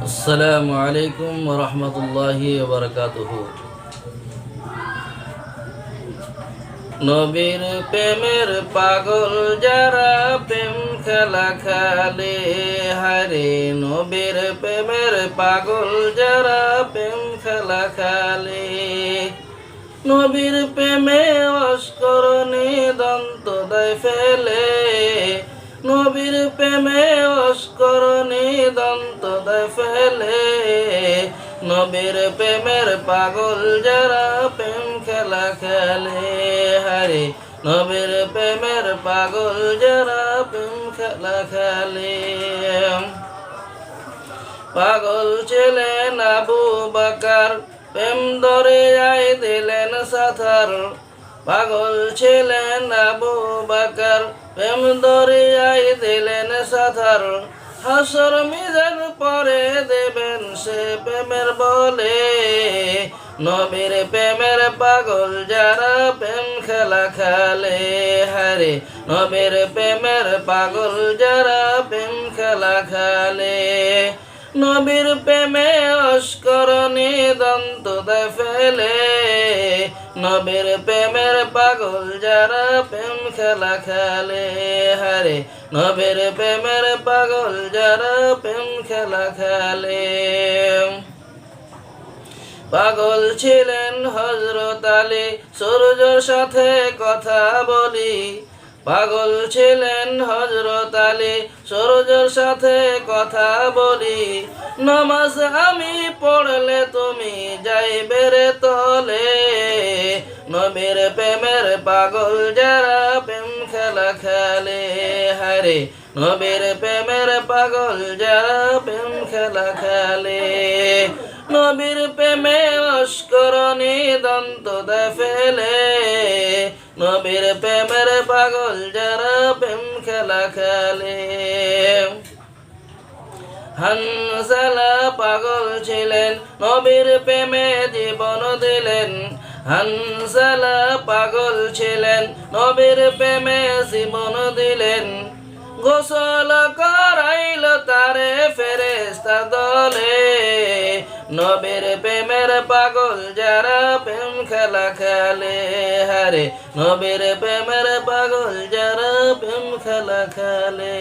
আসসালামু আলাইকুম ওয়া রাহমাতুল্লাহি ওয়া বারাকাতুহু। নবীর প্রেমের পাগল যারা প্রেম খেলা খেলে, হায়রে নবীর প্রেমের পাগল যারা প্রেম খেলা খেলে। নবীর প্রেমে অস্করণে দন্ত দেয় ফেলে, নবীর প্রেমে অস্করণে দন্ত দেয় ফেলে। নবীর প্রেমের পাগল যারা প্রেম খেলা খেলে, হারে নবীর প্রেমের পাগল যারা প্রেম খেলা খেলে। পাগল ছিলেন আবু বকর, প্রেম দরিয়ায় দিলেন সাঁতার। পাগল ছিলেন আবু বকর, প্রেম দরিয়ায় দিলেন সাঁতার। হাসর মিজান পরে দেবেন সে প্রেমের বলে। নবীর প্রেমের পাগল যারা প্রেম খেলা খেলে, হারে নবীর প্রেমের পাগল যারা প্রেম খেলা খেলে। নবীর প্রেমে অস্করণে দন্ত দেয় ফেলে, নবীর প্রেমের পাগল যারা প্রেম খেলা খেলে, হারে নবীর প্রেমের পাগল যারা প্রেম খেলা খেলে। পাগল ছিলেন হযরত আলী, সূর্যের সাথে কথা বলি। পাগল ছিলেন হযরত আলী, সূর্যের সাথে কথা বলি। নামাজ আমি পড়লে তুমি যাইবে রে তলে। নবীর প্রেমের পাগল যারা প্রেম খেলা খেলে, হারে নবীর প্রেমের পাগল যারা প্রেম খেলা খেলে। নবীর প্রেমে অস্করণে দন্ত দেয় ফেলে, নবীর প্রেমের পাগল যারা প্রেম খেলা খেলে। হানজালা পাগল ছিলেন, নবীর প্রেমে জীবন দিলেন। হানজালা পাগল ছিলেন, নবীর প্রেমে জীবন দিলেন। গোসল করাইল তারে ফেরেশতা দলে। নবীর প্রেমের পাগল যারা প্রেম খেলা খেলে, হারে নবীর প্রেমের পাগল যারা প্রেম খেলা খেলে।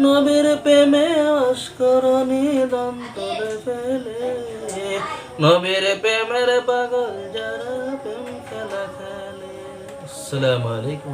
নবীর প্রেমে অস্করণে দন্ত দেয় ফেলে, নবীর প্রেমের পাগল যারা প্রেম খেলা খেলে। আসসালামু আলাইকুম।